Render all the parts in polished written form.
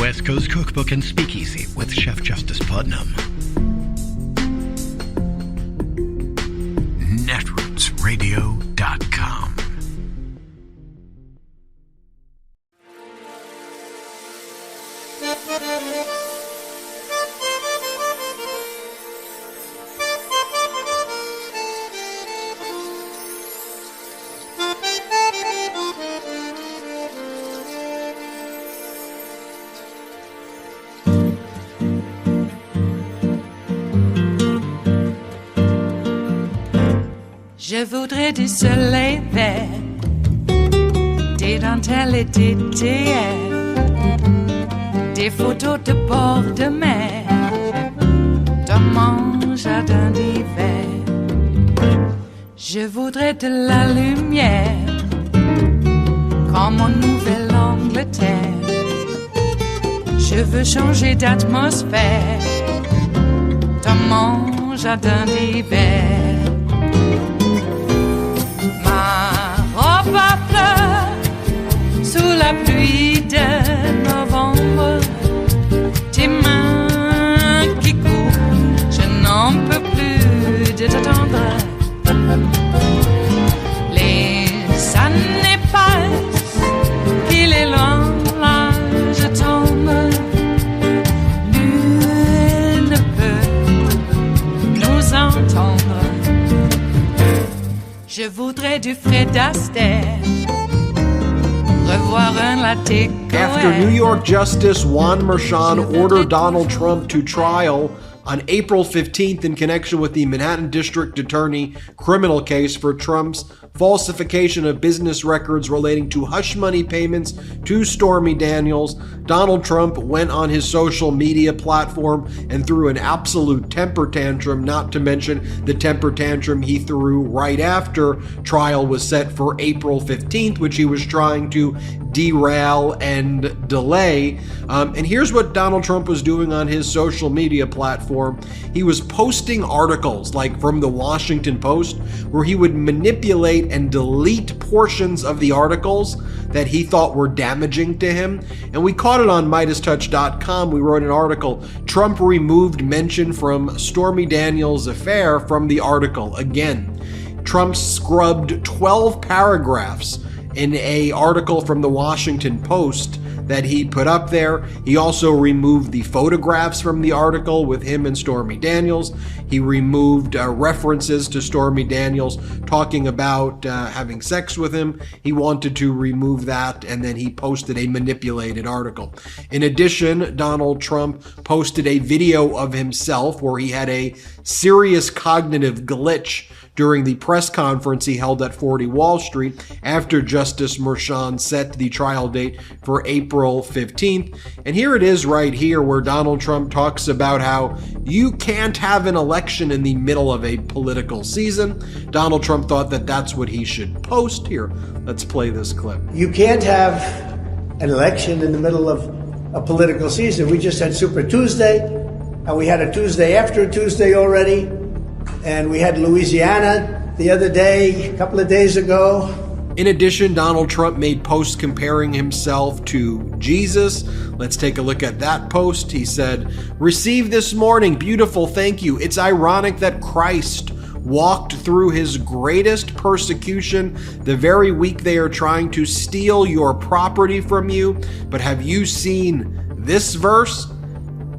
West Coast Cookbook and Speakeasy with Chef Justice Putnam. Netrootsradio.com. Je voudrais du soleil vert, des dentelles et des théères, des photos de bord de mer, dans mon jardin d'hiver. Je voudrais de la lumière, comme en Nouvelle-Angleterre. Je veux changer d'atmosphère, dans mon jardin d'hiver. À fleurs sous la pluie de novembre, tes mains qui courent, je n'en peux plus de t'attendre. Les années passent, il est loin, là je tombe. Nul ne peut nous entendre. Je voudrais du Fred Astaire, revoir un latte. After New York Justice Juan Merchan ordered Donald Trump to trial on April 15th in connection with the Manhattan District Attorney criminal case for Trump's falsification of business records relating to hush money payments to Stormy Daniels, Donald Trump went on his social media platform and threw an absolute temper tantrum, not to mention the temper tantrum he threw right after trial was set for April 15th, which he was trying to derail and delay. And here's what Donald Trump was doing on his social media platform. He was posting articles like from the Washington Post where he would manipulate and delete portions of the articles that he thought were damaging to him. And we caught it on MidasTouch.com. We wrote an article, Trump removed mention from Stormy Daniels' affair from the article. Again, Trump scrubbed 12 paragraphs in an article from the Washington Post that he put up there. He also removed the photographs from the article with him and Stormy Daniels. He removed references to Stormy Daniels talking about having sex with him. He wanted to remove that, and then he posted a manipulated article. In addition, Donald Trump posted a video of himself where he had a serious cognitive glitch during the press conference he held at 40 Wall Street after Justice Merchan set the trial date for April 15th. And here it is right here where Donald Trump talks about how you can't have an election in the middle of a political season. Donald Trump thought that that's what he should post. Here, let's play this clip. You can't have an election in the middle of a political season. We just had Super Tuesday, and we had a Tuesday after a Tuesday already. And we had Louisiana the other day, a couple of days ago. In addition, Donald Trump made posts comparing himself to Jesus. Let's take a look at that post. He said, "Received this morning, beautiful, thank you. It's ironic that Christ walked through his greatest persecution the very week they are trying to steal your property from you. But have you seen this verse?"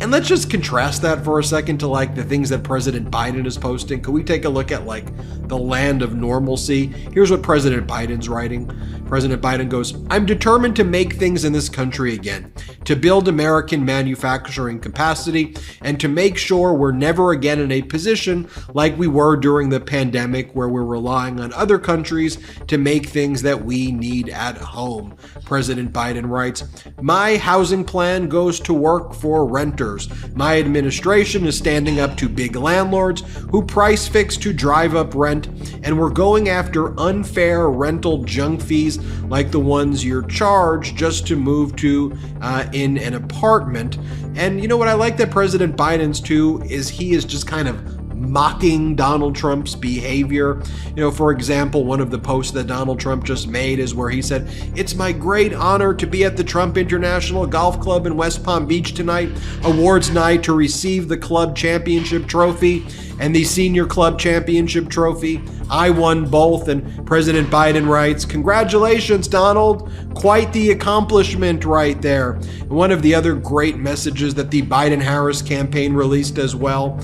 And let's just contrast that for a second to like the things that President Biden is posting. Could we take a look at like the land of normalcy? Here's what President Biden's writing. President Biden goes, "I'm determined to make things in this country again, to build American manufacturing capacity, and to make sure we're never again in a position like we were during the pandemic where we're relying on other countries to make things that we need at home." President Biden writes, "My housing plan goes to work for renters. My administration is standing up to big landlords who price fix to drive up rent, and we're going after unfair rental junk fees like the ones you're charged just to move to in an apartment." And you know what I like that President Biden's too is he is just kind of mocking Donald Trump's behavior. For example, one of the posts that Donald Trump just made is where he said, "It's my great honor to be at the Trump International Golf Club in West Palm Beach tonight, awards night, to receive the club championship trophy and the senior club championship trophy. I won both." And President Biden writes, "Congratulations, Donald. Quite the accomplishment right there." And one of the other great messages that the Biden-Harris campaign released as well,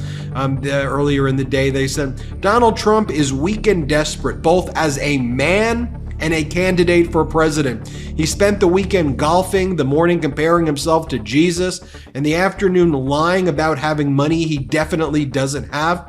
earlier in the day, they said, "Donald Trump is weak and desperate, both as a man and a candidate for president. He spent the weekend golfing, the morning comparing himself to Jesus, and the afternoon lying about having money he definitely doesn't have.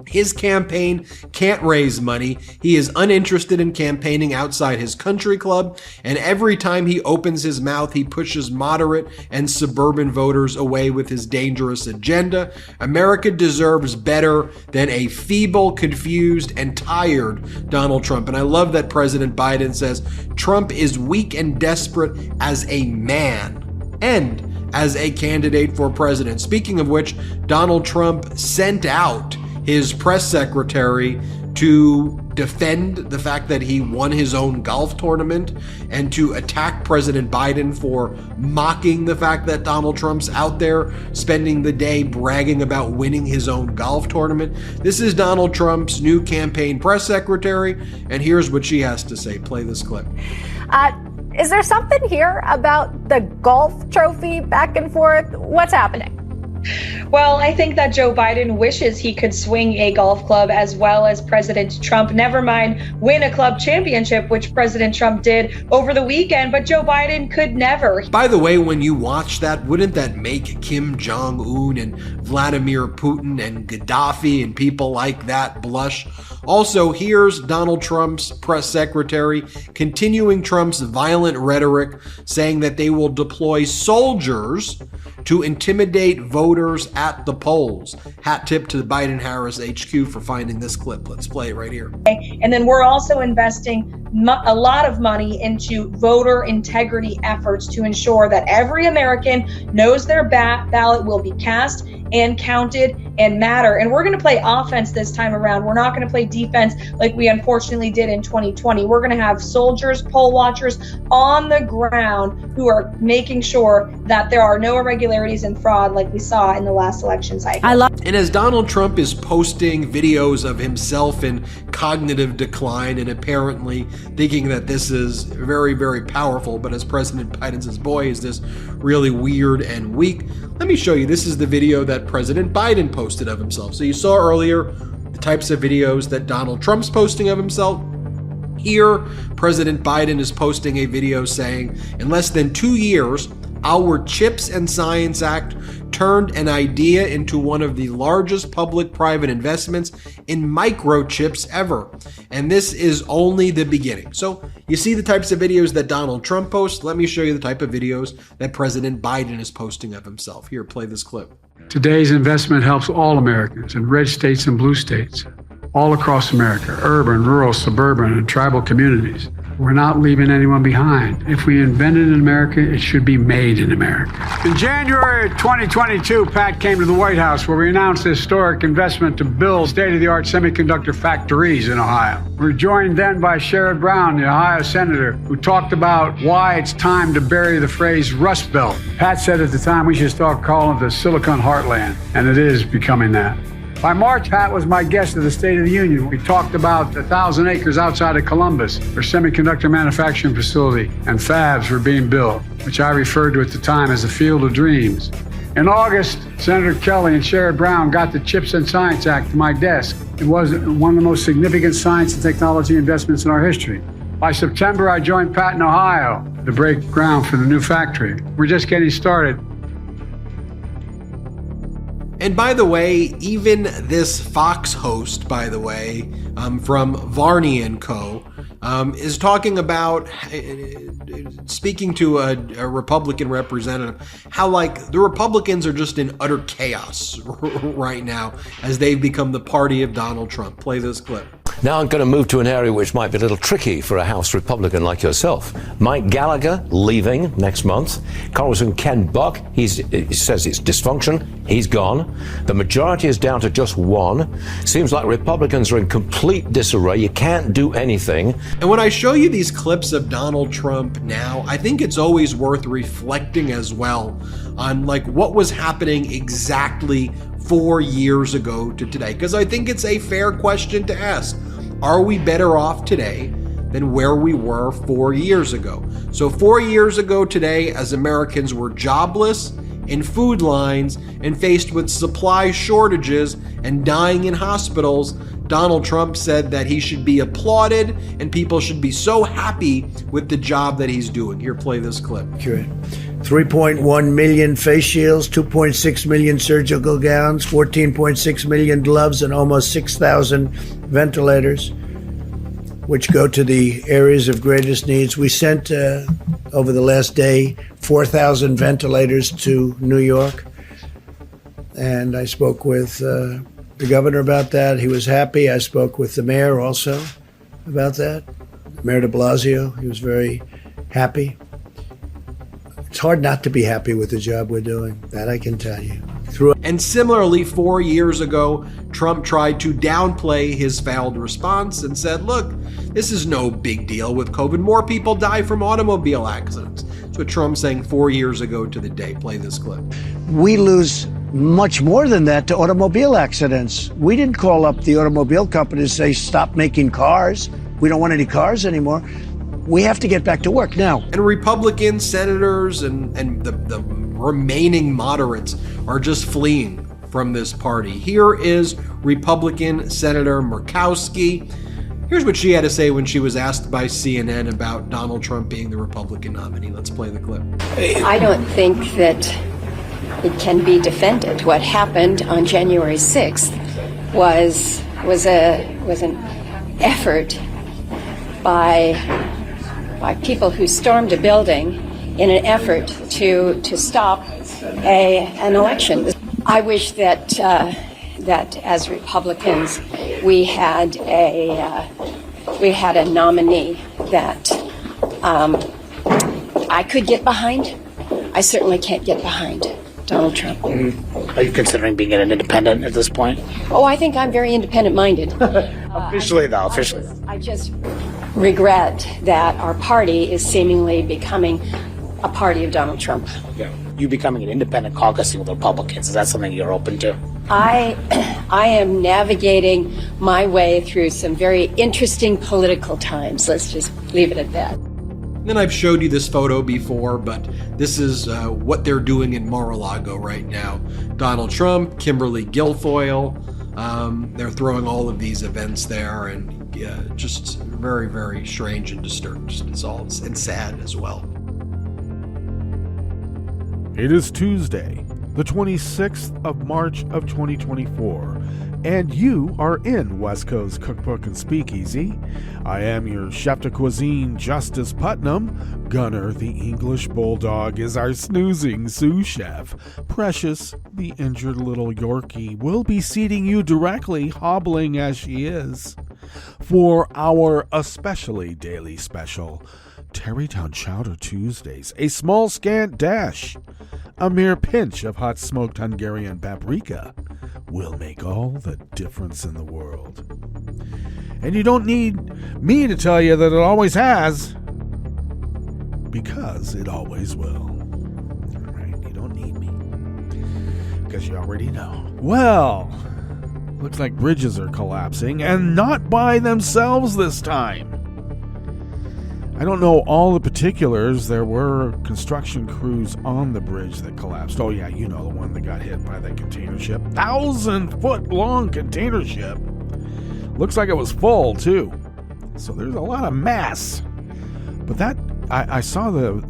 His campaign can't raise money. He is uninterested in campaigning outside his country club, and every time he opens his mouth, he pushes moderate and suburban voters away with his dangerous agenda. America deserves better than a feeble, confused, and tired Donald Trump." And I love that President Biden says Trump is weak and desperate as a man and as a candidate for president. Speaking of which, Donald Trump sent out his press secretary to defend the fact that he won his own golf tournament and to attack President Biden for mocking the fact that Donald Trump's out there spending the day bragging about winning his own golf tournament. This is Donald Trump's new campaign press secretary, and here's what she has to say. Play this clip. Is there something here about the golf trophy back and forth? What's happening? Well, I think that Joe Biden wishes he could swing a golf club as well as President Trump, never mind win a club championship, which President Trump did over the weekend, but Joe Biden could never. By the way, when you watch that, wouldn't that make Kim Jong-un and Vladimir Putin and Gaddafi and people like that blush? Also, here's Donald Trump's press secretary continuing Trump's violent rhetoric, saying that they will deploy soldiers to intimidate voters at the polls. Hat tip to the Biden-Harris HQ for finding this clip. Let's play it right here. And then we're also investing a lot of money into voter integrity efforts to ensure that every American knows their ballot will be cast and counted and matter. And we're going to play offense this time around. We're not going to play defense like we unfortunately did in 2020. We're going to have soldiers, poll watchers on the ground who are making sure that there are no irregularities and fraud like we saw in the last election cycle. And as Donald Trump is posting videos of himself in cognitive decline and apparently thinking that this is very, very powerful, but as President Biden says, boy, is this really weird and weak. Let me show you. This is the video that President Biden posted of himself. So you saw earlier the types of videos that Donald Trump's posting of himself. Here, President Biden is posting a video saying, in less than 2 years, our CHIPS and Science Act turned an idea into one of the largest public-private investments in microchips ever. And this is only the beginning. So you see the types of videos that Donald Trump posts. Let me show you the type of videos that President Biden is posting of himself. Here, play this clip. Today's investment helps all Americans in red states and blue states, all across America, urban, rural, suburban, and tribal communities. We're not leaving anyone behind. If we invented in America, it should be made in America. In January of 2022, Pat came to the White House where we announced a historic investment to build state-of-the-art semiconductor factories in Ohio. We were joined then by Sherrod Brown, the Ohio senator, who talked about why it's time to bury the phrase Rust Belt. Pat said at the time we should start calling it the Silicon Heartland, and it is becoming that. By March, Pat was my guest at the State of the Union. We talked about 1,000 acres outside of Columbus, where semiconductor manufacturing facility and fabs were being built, which I referred to at the time as the Field of Dreams. In August, Senator Kelly and Sherrod Brown got the CHIPS and Science Act to my desk. It was one of the most significant science and technology investments in our history. By September, I joined Pat in Ohio to break ground for the new factory. We're just getting started. And by the way, even this Fox host, by the way, from Varney & Co., is talking about, speaking to a Republican representative, how like the Republicans are just in utter chaos right now as they've become the party of Donald Trump. Play this clip. Now I'm going to move to an area which might be a little tricky for a House Republican like yourself. Mike Gallagher leaving next month. Congressman Ken Buck, he says it's dysfunction. He's gone. The majority is down to just one. Seems like Republicans are in complete disarray. You can't do anything. And when I show you these clips of Donald Trump now, I think it's always worth reflecting as well on like what was happening exactly 4 years ago to today, because I think it's a fair question to ask. Are we better off today than where we were 4 years ago? So 4 years ago today, as Americans were jobless, in food lines, and faced with supply shortages and dying in hospitals, Donald Trump said that he should be applauded and people should be so happy with the job that he's doing. Here, play this clip. 3.1 million face shields, 2.6 million surgical gowns, 14.6 million gloves, and almost 6,000 ventilators, which go to the areas of greatest needs. We sent, over the last day, 4,000 ventilators to New York. And I spoke with the governor about that. He was happy. I spoke with the mayor also about that. Mayor de Blasio, he was very happy. It's hard not to be happy with the job we're doing. That I can tell you. And similarly, 4 years ago, Trump tried to downplay his failed response and said, look, this is no big deal with COVID. More people die from automobile accidents. That's what Trump's saying 4 years ago to the day. Play this clip. We lose much more than that to automobile accidents. We didn't call up the automobile companies to say, stop making cars. We don't want any cars anymore. We have to get back to work now. And Republican senators and the remaining moderates are just fleeing from this party. Here is Republican Senator Murkowski. Here's what she had to say when she was asked by CNN about Donald Trump being the Republican nominee. Let's play the clip. I don't think that it can be defended. What happened on January 6th was an effort by people who stormed a building in an effort to stop an election. I wish that as Republicans we had a nominee that I could get behind. I certainly can't get behind Donald Trump. Are you considering being an independent at this point? Oh, I think I'm very independent-minded. Officially, though, officially. I just regret that our party is seemingly becoming a party of Donald Trump. Yeah. You becoming an independent caucusing with Republicans, is that something you're open to? I am navigating my way through some very interesting political times. Let's just leave it at that. And I've showed you this photo before, but this is what they're doing in Mar-a-Lago right now. Donald Trump, Kimberly Guilfoyle, they're throwing all of these events there, and just very, very strange and disturbed. It's all and sad as well. It is Tuesday, the 26th of March of 2024, and you are in West Coast Cookbook and Speakeasy. I am your chef de cuisine, Justice Putnam. Gunner, the English bulldog, is our snoozing sous chef. Precious, the injured little Yorkie, will be seating you directly, hobbling as she is, for our especially daily special, Tarrytown Chowder Tuesdays, a small scant dash, a mere pinch of hot smoked Hungarian paprika will make all the difference in the world. And you don't need me to tell you that it always has, because it always will. All right, you don't need me, because you already know. Well, looks like bridges are collapsing, and not by themselves this time. I don't know all the particulars. There were construction crews on the bridge that collapsed. Oh yeah, you know, the one that got hit by that container ship. 1,000-foot-long container ship. Looks like it was full, too. So there's a lot of mass. But that, I saw the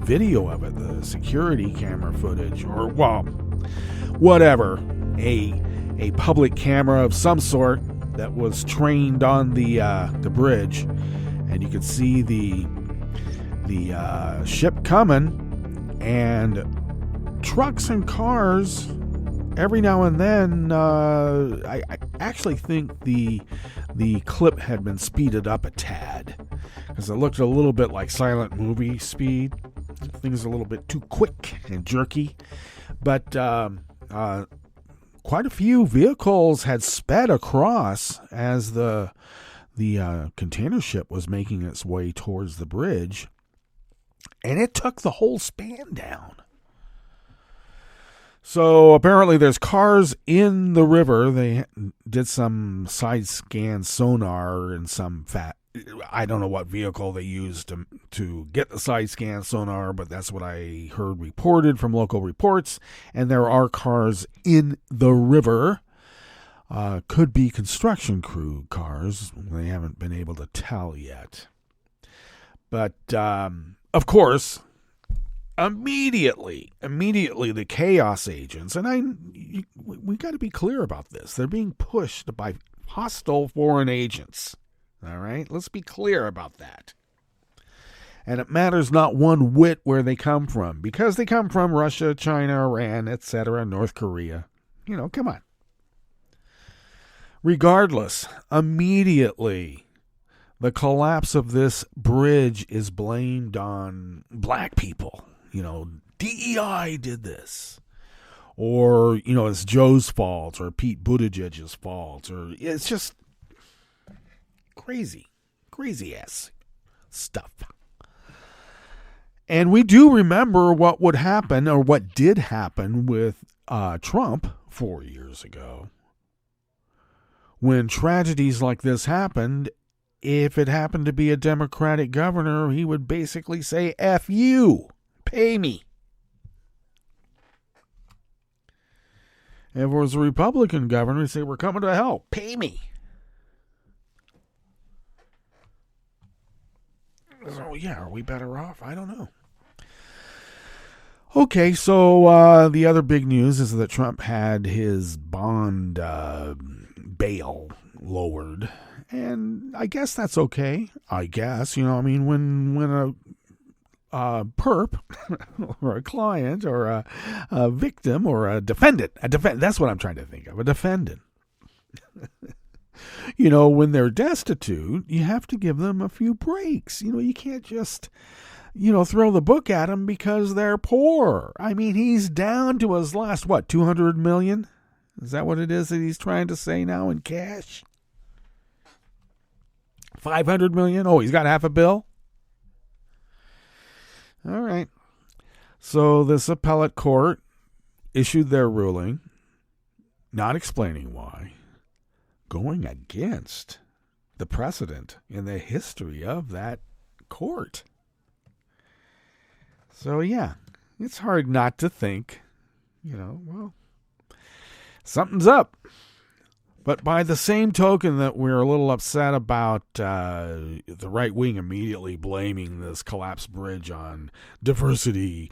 video of it, the security camera footage, or, well, whatever. A public camera of some sort that was trained on the bridge. And you could see the ship coming, and trucks and cars every now and then. I actually think the the clip had been speeded up a tad because it looked a little bit like silent movie speed. Things a little bit too quick and jerky. But quite a few vehicles had sped across as the container ship was making its way towards the bridge, and it took the whole span down. So apparently there's cars in the river. They did some side scan sonar and I don't know what vehicle they used to get the side scan sonar, but that's what I heard reported from local reports. And there are cars in the river. Could be construction crew cars. They haven't been able to tell yet. But, of course, immediately the chaos agents, and we got to be clear about this. They're being pushed by hostile foreign agents. All right, let's be clear about that. And it matters not one whit where they come from, because they come from Russia, China, Iran, etc., North Korea. Come on. Regardless, immediately, the collapse of this bridge is blamed on black people. DEI did this. Or, it's Joe's fault, or Pete Buttigieg's fault, or it's just crazy ass stuff. And we do remember what would happen, or what did happen with Trump 4 years ago. When tragedies like this happened, if it happened to be a Democratic governor, he would basically say, F you, pay me. If it was a Republican governor, he'd say, we're coming to help, pay me. So, yeah, are we better off? I don't know. Okay, so the other big news is that Trump had his bond bail lowered. And I guess that's okay. I guess, when a perp or a client or a victim or a defendant, that's what I'm trying to think of, a defendant. When they're destitute, you have to give them a few breaks. You can't just, throw the book at them because they're poor. I mean, he's down to his last, 200 million? Is that what it is that he's trying to say now in cash? 500 million? Oh, he's got half a bill? All right. So this appellate court issued their ruling, not explaining why, going against the precedent in the history of that court. So, yeah, it's hard not to think, something's up. But by the same token that we're a little upset about the right wing immediately blaming this collapsed bridge on diversity,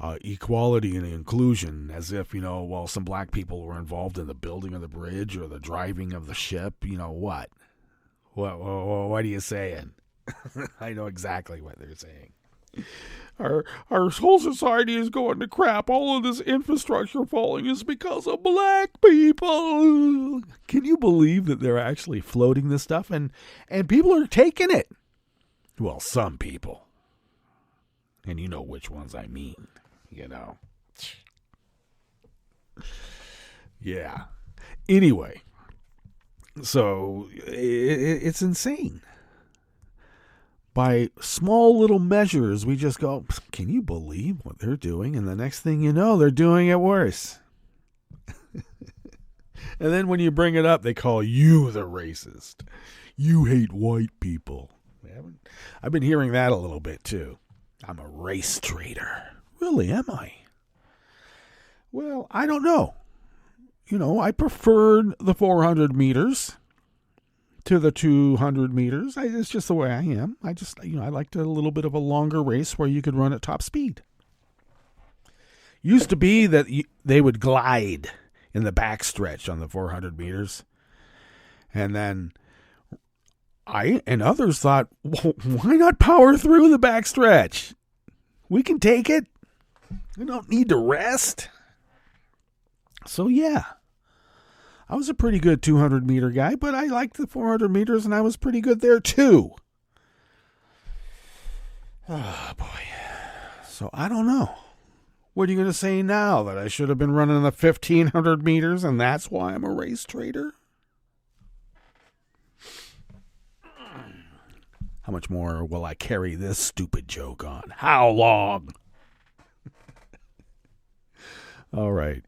equality, and inclusion, as if, some black people were involved in the building of the bridge or the driving of the ship, what? What are you saying? I know exactly what they're saying. Our whole society is going to crap. All of this infrastructure falling is because of black people. Can you believe that they're actually floating this stuff? And people are taking it. Well, some people. And you know which ones I mean. Yeah. Anyway. So, it's insane. By small little measures, we just go, can you believe what they're doing? And the next thing you know, they're doing it worse. And then when you bring it up, they call you the racist. You hate white people. I've been hearing that a little bit, too. I'm a race traitor. Really, am I? Well, I don't know. I preferred the 400 meters to the 200 meters. It's just the way I am. I liked a little bit of a longer race where you could run at top speed. Used to be that they would glide in the backstretch on the 400 meters. And then I and others thought, well, why not power through the backstretch? We can take it. We don't need to rest. So, yeah. I was a pretty good 200-meter guy, but I liked the 400 meters, and I was pretty good there, too. Oh, boy. So, I don't know. What are you going to say now? That I should have been running the 1,500 meters, and that's why I'm a race trader? How much more will I carry this stupid joke on? How long? All right.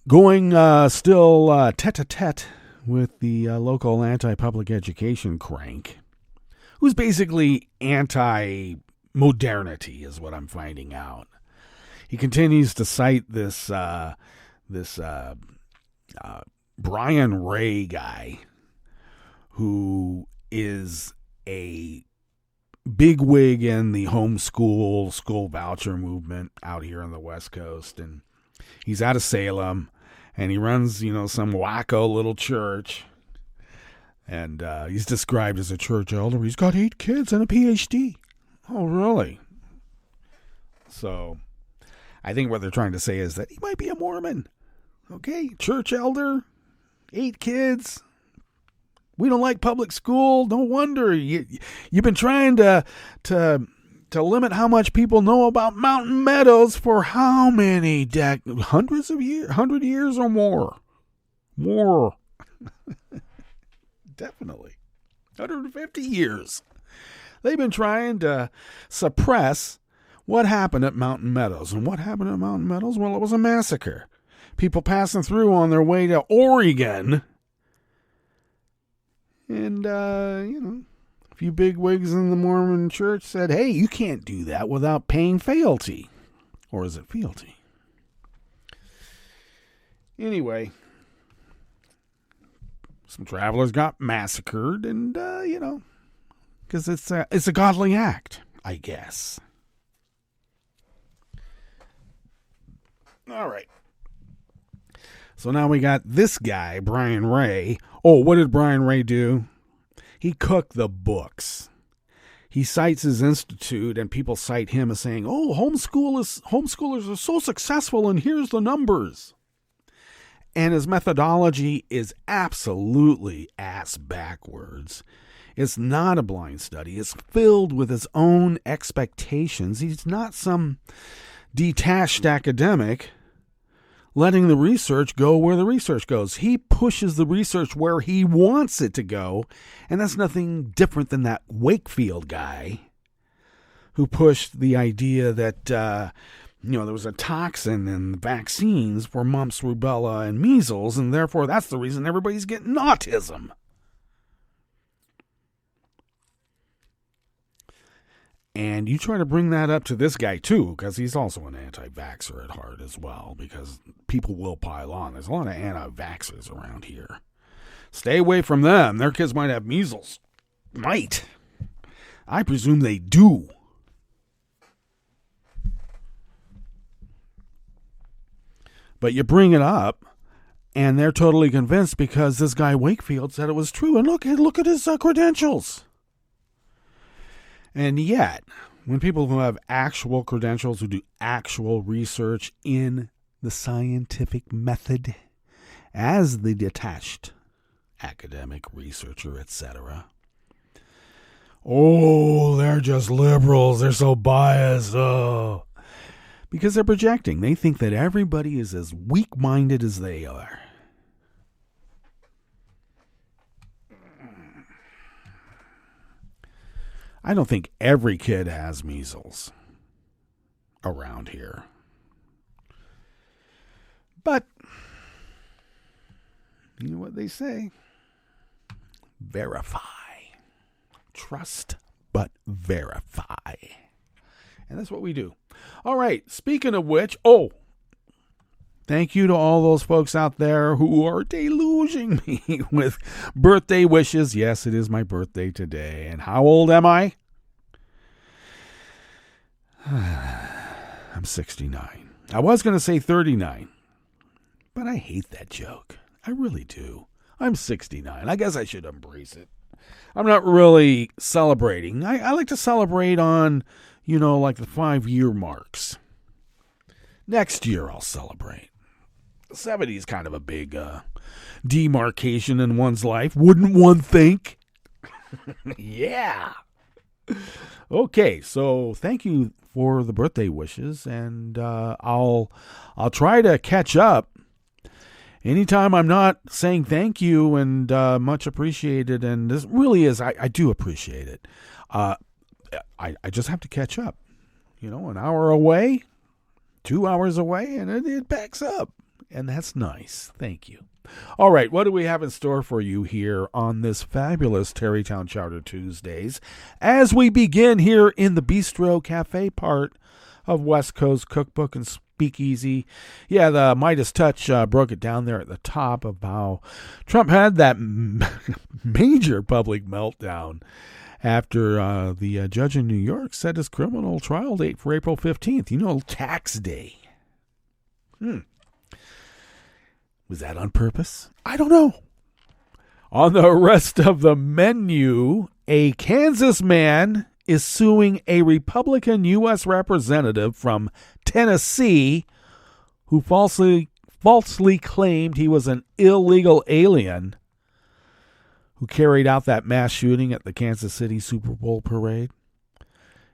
Going still tete-a-tete with the local anti-public education crank, who's basically anti-modernity, is what I'm finding out. He continues to cite this Brian Ray guy, who is a bigwig in the homeschool school voucher movement out here on the West Coast, and he's out of Salem, and he runs, some wacko little church, and he's described as a church elder. He's got 8 kids and a PhD. Oh, really? So, I think what they're trying to say is that he might be a Mormon. Okay, church elder, 8 kids. We don't like public school. No wonder you've been trying to limit how much people know about Mountain Meadows for how many hundreds of years, 100 years or more. More. Definitely. 150 years. They've been trying to suppress what happened at Mountain Meadows. And what happened at Mountain Meadows? Well, it was a massacre. People passing through on their way to Oregon. And, a few big wigs in the Mormon church said, hey, you can't do that without paying fealty. Or is it fealty? Anyway, some travelers got massacred, and, because it's a godly act, I guess. All right. So now we got this guy, Brian Ray. Oh, what did Brian Ray do? He cooked the books. He cites his institute, and people cite him as saying, oh, homeschoolers are so successful, and here's the numbers. And his methodology is absolutely ass backwards. It's not a blind study. It's filled with his own expectations. He's not some detached academic letting the research go where the research goes. He pushes the research where he wants it to go, and that's nothing different than that Wakefield guy who pushed the idea that, there was a toxin in vaccines for mumps, rubella, and measles, and therefore that's the reason everybody's getting autism. And you try to bring that up to this guy, too, because he's also an anti-vaxxer at heart as well, because people will pile on. There's a lot of anti-vaxxers around here. Stay away from them. Their kids might have measles. Might. I presume they do. But you bring it up, and they're totally convinced because this guy Wakefield said it was true. And look at his credentials. And yet, when people who have actual credentials, who do actual research in the scientific method, as the detached academic researcher, etc., oh, they're just liberals. They're so biased. Oh. Because they're projecting. They think that everybody is as weak-minded as they are. I don't think every kid has measles around here. But, you know what they say? Verify. Trust, but verify. And that's what we do. All right, speaking of which, thank you to all those folks out there who are deluging me with birthday wishes. Yes, it is my birthday today. And how old am I? I'm 69. I was going to say 39, but I hate that joke. I really do. I'm 69. I guess I should embrace it. I'm not really celebrating. I like to celebrate on, like the 5-year marks. Next year I'll celebrate. 70 is kind of a big demarcation in one's life. Wouldn't one think? Yeah. Okay, so thank you for the birthday wishes, and I'll try to catch up. Anytime I'm not saying thank you and much appreciated, and this really is, I do appreciate it. I just have to catch up. You know, an hour away, 2 hours away, and it backs up. And that's nice. Thank you. All right, what do we have in store for you here on this fabulous Tarrytown Chowder Tuesdays as we begin here in the Bistro Cafe part of West Coast Cookbook and Speakeasy? Yeah, the Midas Touch broke it down there at the top of how Trump had that major public meltdown after the judge in New York set his criminal trial date for April 15th. You know, tax day. Was that on purpose? I don't know. On the rest of the menu, a Kansas man is suing a Republican U.S. representative from Tennessee who falsely claimed he was an illegal alien who carried out that mass shooting at the Kansas City Super Bowl parade.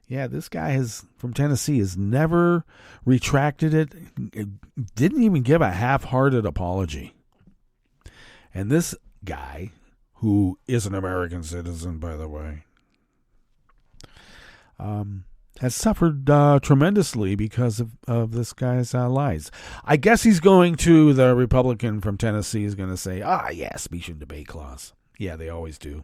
Yeah, this guy from Tennessee has never retracted it, didn't even give a half-hearted apology. And this guy, who is an American citizen, by the way, has suffered tremendously because of this guy's lies. I guess he's going to, the Republican from Tennessee is going to say, yeah, speech and debate clause. Yeah, they always do.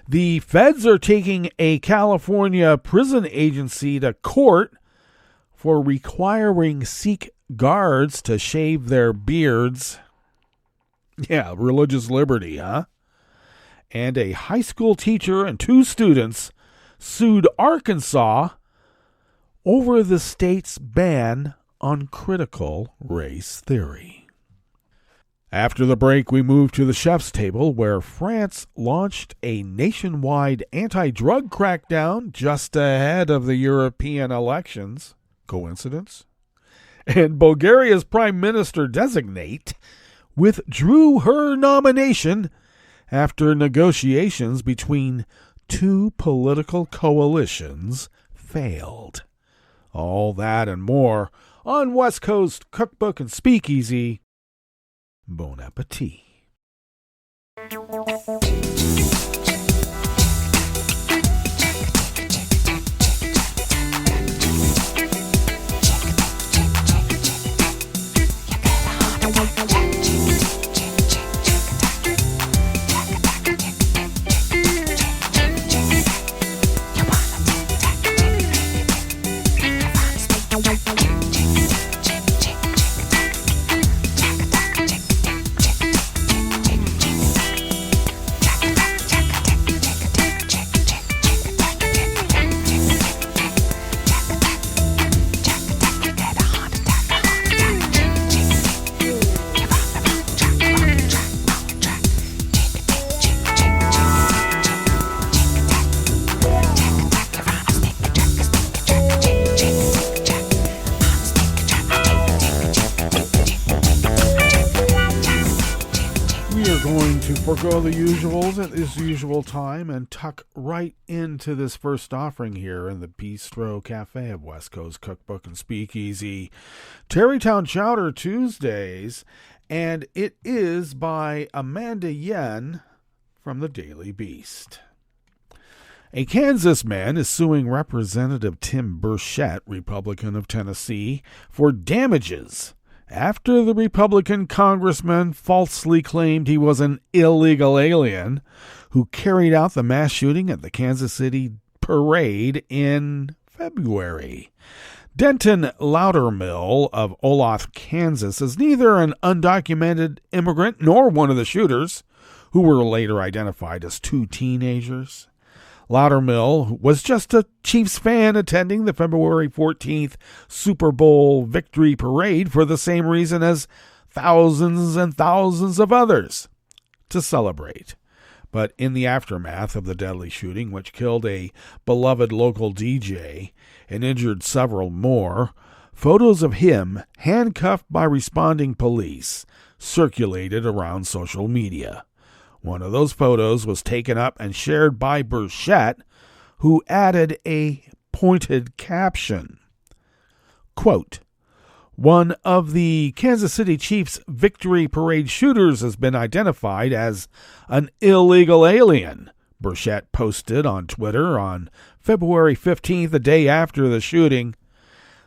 The feds are taking a California prison agency to court for requiring Sikh guards to shave their beards. Yeah, religious liberty, huh? And a high school teacher and 2 students sued Arkansas over the state's ban on critical race theory. After the break, we move to the chef's table, where France launched a nationwide anti-drug crackdown just ahead of the European elections. Coincidence? And Bulgaria's prime minister-designate withdrew her nomination after negotiations between 2 political coalitions failed. All that and more on West Coast Cookbook and Speakeasy. Bon appetit. Forgo the usuals at this usual time and tuck right into this first offering here in the Bistro Cafe of West Coast Cookbook and Speakeasy, Tarrytown Chowder Tuesdays, and it is by Amanda Yen from the Daily Beast. A Kansas man is suing Representative Tim Burchett, Republican of Tennessee, for damages after the Republican congressman falsely claimed he was an illegal alien who carried out the mass shooting at the Kansas City parade in February. Denton Loudermill of Olathe, Kansas, is neither an undocumented immigrant nor one of the shooters, who were later identified as 2 teenagers. Loudermill was just a Chiefs fan attending the February 14th Super Bowl victory parade for the same reason as thousands and thousands of others, to celebrate. But in the aftermath of the deadly shooting, which killed a beloved local DJ and injured several more, photos of him handcuffed by responding police circulated around social media. One of those photos was taken up and shared by Burchett, who added a pointed caption. Quote, "One of the Kansas City Chiefs Victory Parade shooters has been identified as an illegal alien," Burchett posted on Twitter on February 15th, the day after the shooting.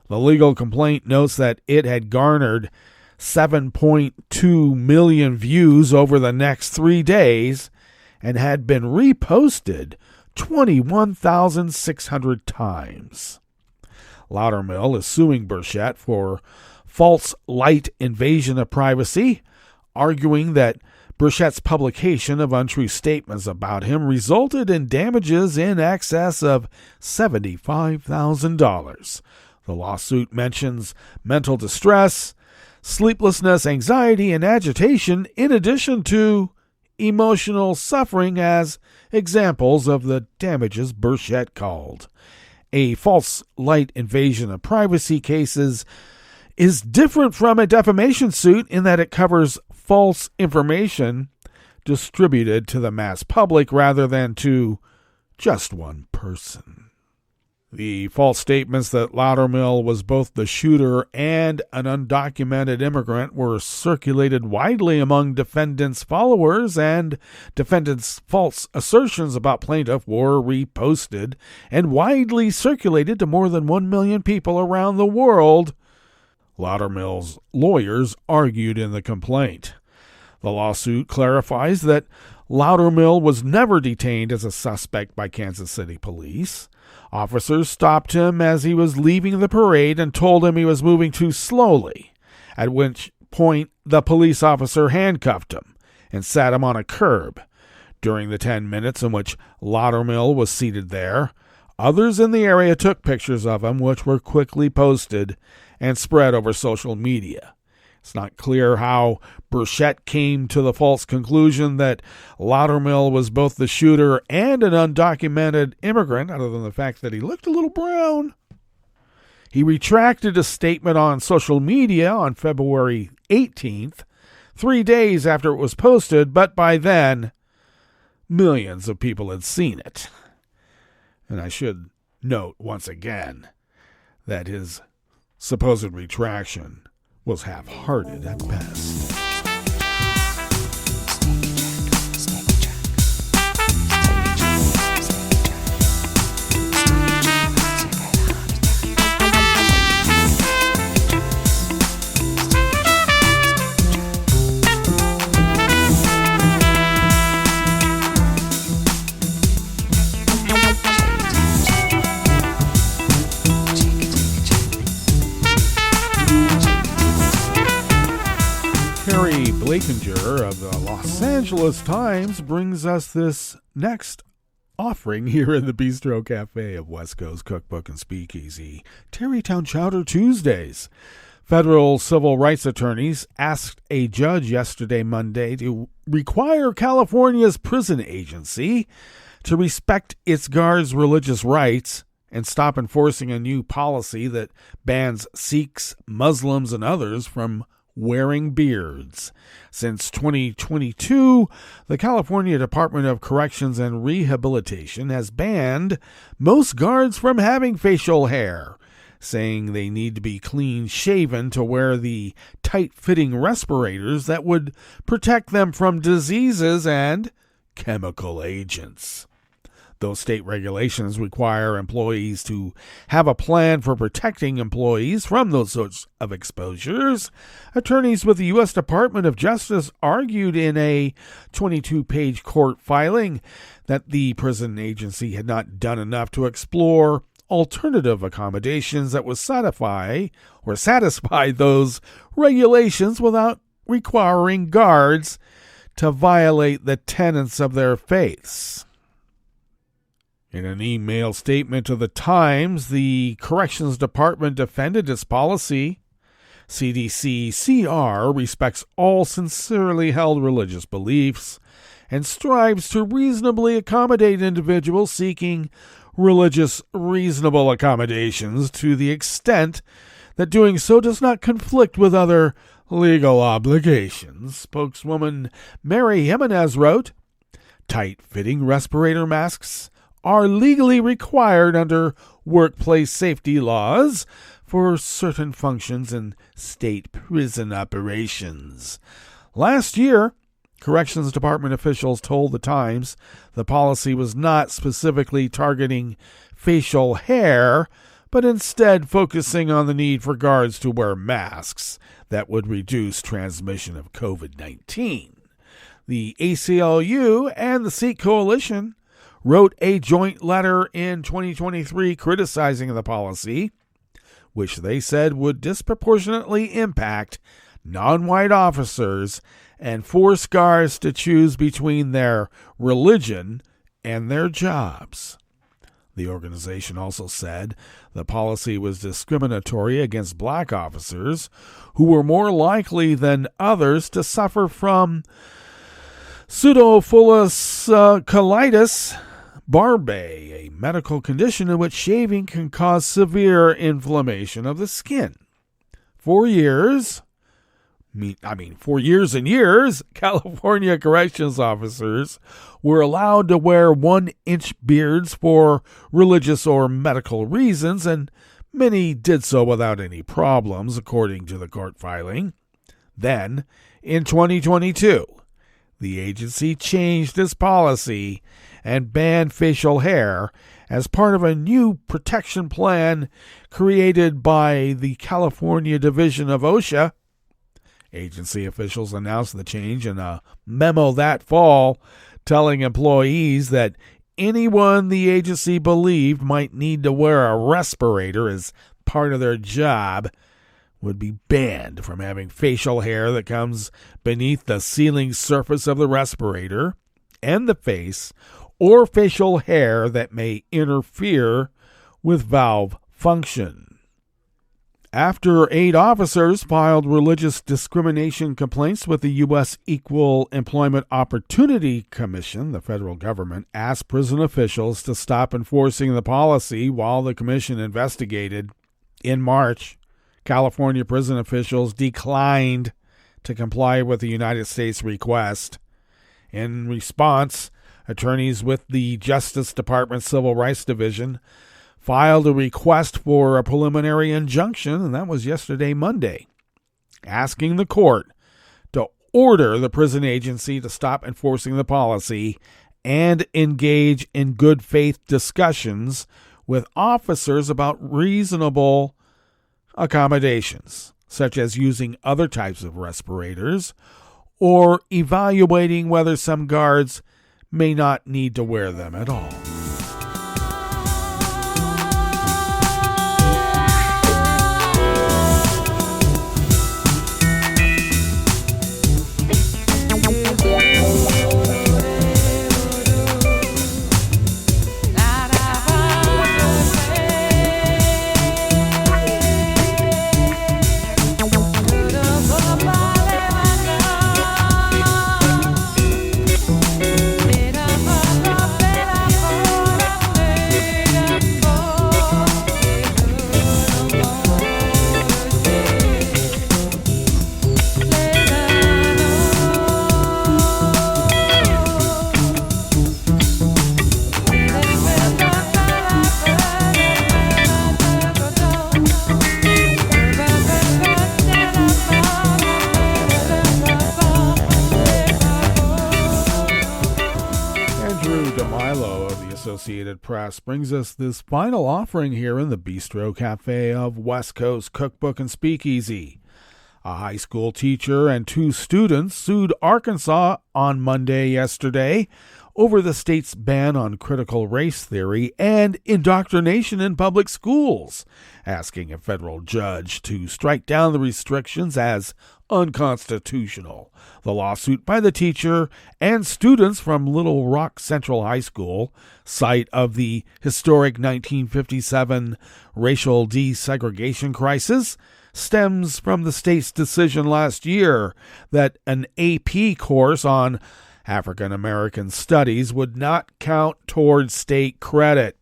The legal complaint notes that it had garnered 7.2 million views over the next 3 days and had been reposted 21,600 times. Loudermill is suing Burchett for false light invasion of privacy, arguing that Burchett's publication of untrue statements about him resulted in damages in excess of $75,000. The lawsuit mentions mental distress, sleeplessness, anxiety, and agitation, in addition to emotional suffering as examples of the damages Burchett called. A false light invasion of privacy cases is different from a defamation suit in that it covers false information distributed to the mass public rather than to just one person. The false statements that Loudermill was both the shooter and an undocumented immigrant were circulated widely among defendants' followers, and defendants' false assertions about plaintiff were reposted and widely circulated to more than 1 million people around the world, Loudermill's lawyers argued in the complaint. The lawsuit clarifies that Loudermill was never detained as a suspect by Kansas City police. Officers stopped him as he was leaving the parade and told him he was moving too slowly, at which point the police officer handcuffed him and sat him on a curb. During the 10 minutes in which Loudermill was seated there, others in the area took pictures of him, which were quickly posted and spread over social media. It's not clear how Burchett came to the false conclusion that Loudermill was both the shooter and an undocumented immigrant, other than the fact that he looked a little brown. He retracted a statement on social media on February 18th, 3 days after it was posted, but by then, millions of people had seen it. And I should note once again that his supposed retraction was half-hearted at best. Blakinger of the Los Angeles Times brings us this next offering here in the Bistro Cafe of West Coast Cookbook and Speakeasy. Tarrytown Chowder Tuesdays. Federal civil rights attorneys asked a judge yesterday, Monday, to require California's prison agency to respect its guards' religious rights and stop enforcing a new policy that bans Sikhs, Muslims, and others from wearing beards. Since 2022, the California Department of Corrections and Rehabilitation has banned most guards from having facial hair, saying they need to be clean-shaven to wear the tight-fitting respirators that would protect them from diseases and chemical agents. Those state regulations require employees to have a plan for protecting employees from those sorts of exposures. Attorneys with the U.S. Department of Justice argued in a 22-page court filing that the prison agency had not done enough to explore alternative accommodations that would satisfy those regulations without requiring guards to violate the tenets of their faiths. In an email statement to the Times, the Corrections Department defended its policy. CDC-CR respects all sincerely held religious beliefs and strives to reasonably accommodate individuals seeking religious reasonable accommodations to the extent that doing so does not conflict with other legal obligations. Spokeswoman Mary Jimenez wrote, "Tight-fitting respirator masks are legally required under workplace safety laws for certain functions in state prison operations." Last year, Corrections Department officials told the Times the policy was not specifically targeting facial hair, but instead focusing on the need for guards to wear masks that would reduce transmission of COVID-19. The ACLU and the Sikh Coalition wrote a joint letter in 2023 criticizing the policy, which they said would disproportionately impact non-white officers and force guards to choose between their religion and their jobs. The organization also said the policy was discriminatory against black officers who were more likely than others to suffer from pseudophilus colitis barbae, a medical condition in which shaving can cause severe inflammation of the skin. For years and years, California corrections officers were allowed to wear 1-inch beards for religious or medical reasons, and many did so without any problems, according to the court filing. Then, in 2022, the agency changed its policy and banned facial hair as part of a new protection plan created by the California Division of OSHA. Agency officials announced the change in a memo that fall, telling employees that anyone the agency believed might need to wear a respirator as part of their job would be banned from having facial hair that comes beneath the sealing surface of the respirator and the face, or facial hair that may interfere with valve function. After 8 officers filed religious discrimination complaints with the U.S. Equal Employment Opportunity Commission, the federal government asked prison officials to stop enforcing the policy while the commission investigated. In March, California prison officials declined to comply with the United States request. In response, attorneys with the Justice Department Civil Rights Division filed a request for a preliminary injunction, and that was yesterday, Monday, asking the court to order the prison agency to stop enforcing the policy and engage in good faith discussions with officers about reasonable accommodations, such as using other types of respirators or evaluating whether some guards may not need to wear them at all. Associated Press brings us this final offering here in the Bistro Cafe of West Coast Cookbook and Speakeasy. A high school teacher and 2 students sued Arkansas on Monday yesterday over the state's ban on critical race theory and indoctrination in public schools, asking a federal judge to strike down the restrictions as unconstitutional. The lawsuit by the teacher and students from Little Rock Central High School, site of the historic 1957 racial desegregation crisis, stems from the state's decision last year that an AP course on African American Studies would not count towards state credit.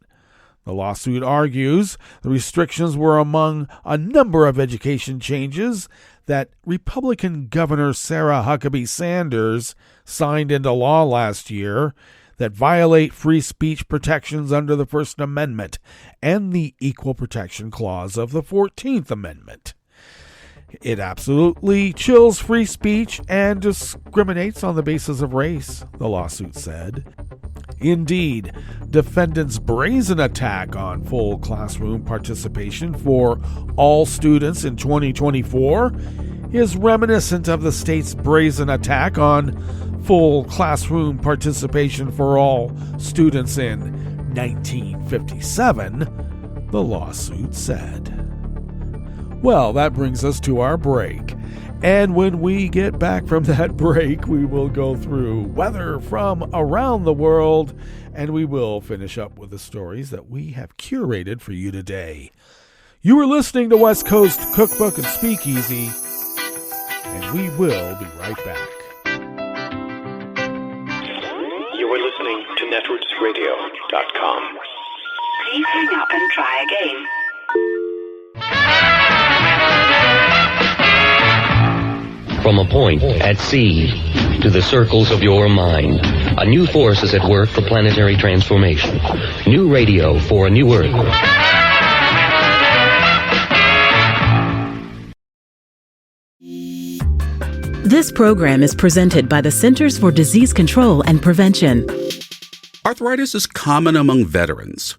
The lawsuit argues the restrictions were among a number of education changes that Republican Governor Sarah Huckabee Sanders signed into law last year that violate free speech protections under the First Amendment and the Equal Protection Clause of the 14th Amendment. It absolutely chills free speech and discriminates on the basis of race, the lawsuit said. Indeed, defendants' brazen attack on full classroom participation for all students in 2024 is reminiscent of the state's brazen attack on full classroom participation for all students in 1957, the lawsuit said. Well, that brings us to our break. And when we get back from that break, we will go through weather from around the world, and we will finish up with the stories that we have curated for you today. You are listening to West Coast Cookbook and Speakeasy, and we will be right back. You are listening to netrootsradio.com. Please hang up and try again. From a point at sea to the circles of your mind, a new force is at work for planetary transformation. New radio for a new Earth. This program is presented by the Centers for Disease Control and Prevention. Arthritis is common among veterans.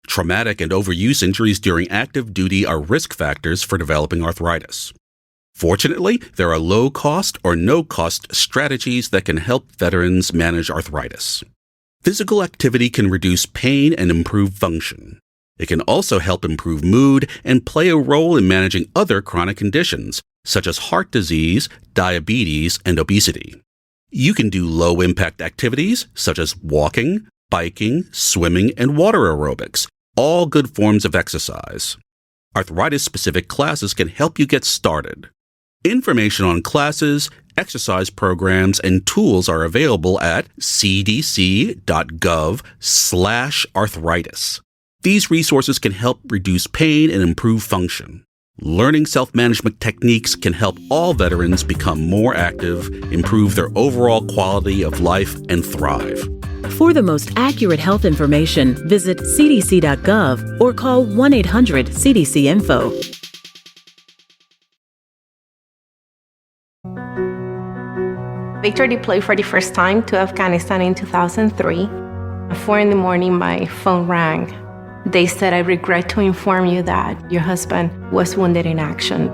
Traumatic and overuse injuries during active duty are risk factors for developing arthritis. Fortunately, there are low-cost or no-cost strategies that can help veterans manage arthritis. Physical activity can reduce pain and improve function. It can also help improve mood and play a role in managing other chronic conditions, such as heart disease, diabetes, and obesity. You can do low-impact activities, such as walking, biking, swimming, and water aerobics, all good forms of exercise. Arthritis-specific classes can help you get started. Information on classes, exercise programs, and tools are available at cdc.gov/arthritis. These resources can help reduce pain and improve function. Learning self-management techniques can help all veterans become more active, improve their overall quality of life, and thrive. For the most accurate health information, visit cdc.gov or call 1-800-CDC-INFO. Victor deployed for the first time to Afghanistan in 2003. At 4 a.m, my phone rang. They said, "I regret to inform you that your husband was wounded in action."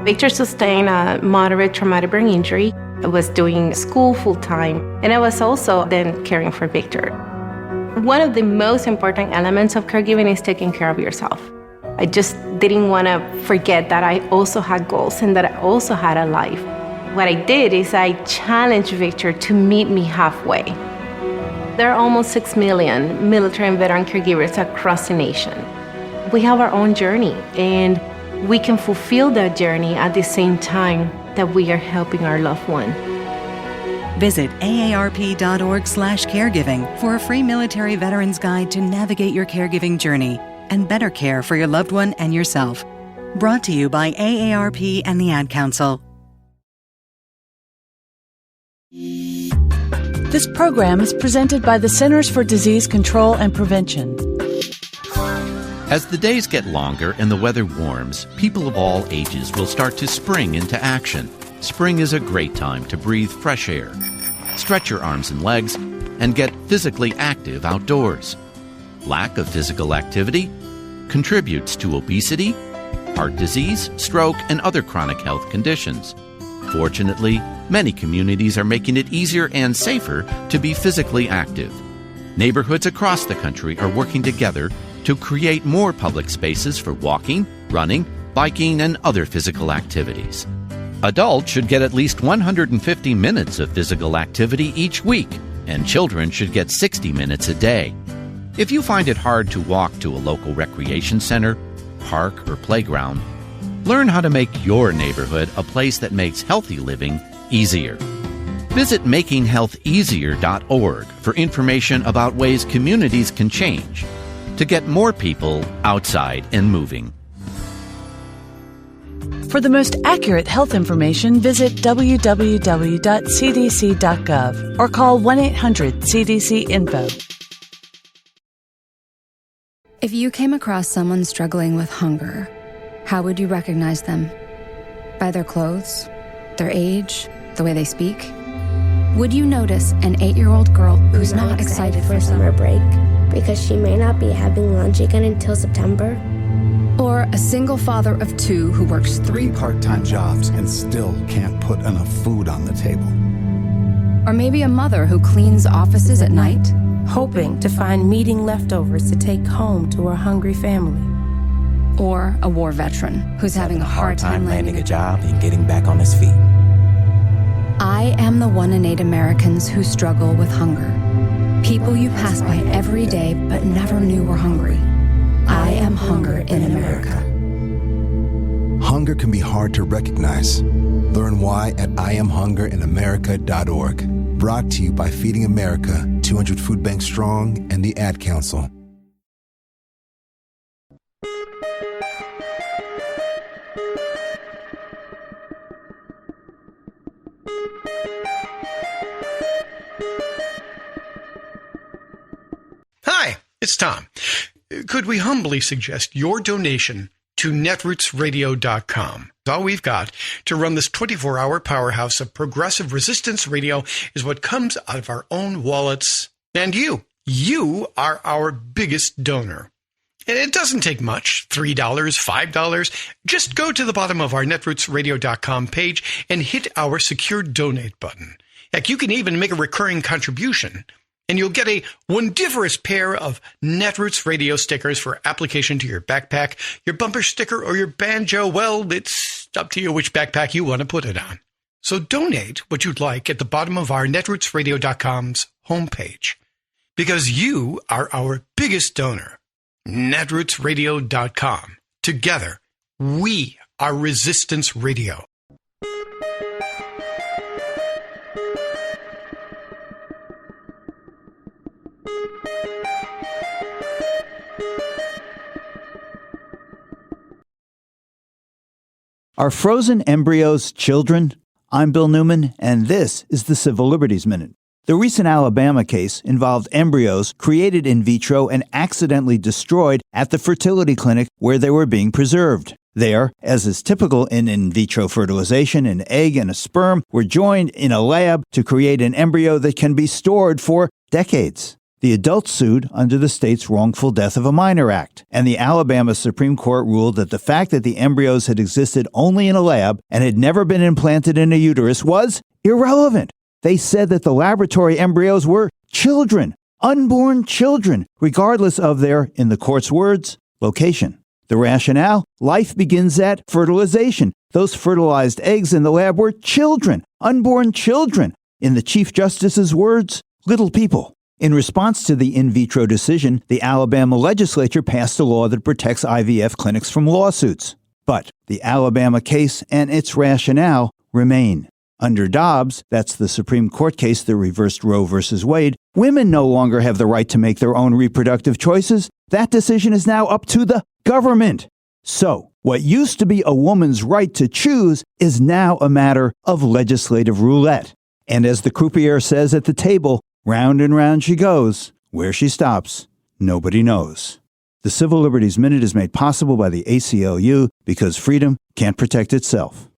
Victor sustained a moderate traumatic brain injury. I was doing school full-time, and I was also then caring for Victor. One of the most important elements of caregiving is taking care of yourself. I just didn't want to forget that I also had goals and that I also had a life. What I did is I challenged Victor to meet me halfway. There are almost 6 million military and veteran caregivers across the nation. We have our own journey, and we can fulfill that journey at the same time that we are helping our loved one. Visit aarp.org/caregiving for a free military veterans guide to navigate your caregiving journey and better care for your loved one and yourself. Brought to you by AARP and the Ad Council. This program is presented by the Centers for Disease Control and Prevention. As the days get longer and the weather warms, people of all ages will start to spring into action. Spring is a great time to breathe fresh air, stretch your arms and legs, and get physically active outdoors. Lack of physical activity contributes to obesity, heart disease, stroke, and other chronic health conditions. Fortunately, many communities are making it easier and safer to be physically active. Neighborhoods across the country are working together to create more public spaces for walking, running, biking, and other physical activities. Adults should get at least 150 minutes of physical activity each week, and children should get 60 minutes a day. If you find it hard to walk to a local recreation center, park, or playground, learn how to make your neighborhood a place that makes healthy living easier. Visit makinghealtheasier.org for information about ways communities can change. to get more people outside and moving. For the most accurate health information, visit www.cdc.gov or call 1-800-CDC-INFO. If you came across someone struggling with hunger, how would you recognize them? By their clothes, their age, the way they speak? Would you notice an 8-year-old girl who's not excited for summer break because she may not be having lunch again until September? Or a single father of 2 who works 3 part-time jobs and still can't put enough food on the table? Or maybe a mother who cleans offices at night, hoping to find meeting leftovers to take home to her hungry family. Or a war veteran who's having a hard time landing a job and getting back on his feet. I am the 1 in 8 Americans who struggle with hunger. People you pass by every day but never knew were hungry. I am hunger in America. Hunger can be hard to recognize. Learn why at IamHungerInAmerica.org. Brought to you by Feeding America, 200 Food Banks Strong, and the Ad Council. Hi, it's Tom. Could we humbly suggest your donation to netrootsradio.com? All we've got to run this 24-hour powerhouse of progressive resistance radio is what comes out of our own wallets. And you are our biggest donor. And it doesn't take much, $3, $5. Just go to the bottom of our netrootsradio.com page and hit our secure donate button. Heck, you can even make a recurring contribution. And you'll get a wondiferous pair of Netroots radio stickers for application to your backpack, your bumper sticker, or your banjo. Well, it's up to you which backpack you want to put it on. So donate what you'd like at the bottom of our netrootsradio.com's homepage. Because you are our biggest donor. Netrootsradio.com. Together, we are Resistance Radio. Are frozen embryos children? I'm Bill Newman, and this is the Civil Liberties Minute. The recent Alabama case involved embryos created in vitro and accidentally destroyed at the fertility clinic where they were being preserved. There, as is typical in vitro fertilization, an egg and a sperm were joined in a lab to create an embryo that can be stored for decades. The adults sued under the state's Wrongful Death of a Minor Act, and the Alabama Supreme Court ruled that the fact that the embryos had existed only in a lab and had never been implanted in a uterus was irrelevant. They said that the laboratory embryos were children, unborn children, regardless of their, in the court's words, location. The rationale? Life begins at fertilization. Those fertilized eggs in the lab were children, unborn children. In the Chief Justice's words, little people. In response to the in vitro decision, the Alabama legislature passed a law that protects IVF clinics from lawsuits. But the Alabama case and its rationale remain. Under Dobbs, that's the Supreme Court case that reversed Roe v. Wade, women no longer have the right to make their own reproductive choices. That decision is now up to the government. So, what used to be a woman's right to choose is now a matter of legislative roulette. And as the croupier says at the table, round and round she goes. Where she stops, nobody knows. The Civil Liberties Minute is made possible by the ACLU because freedom can't protect itself.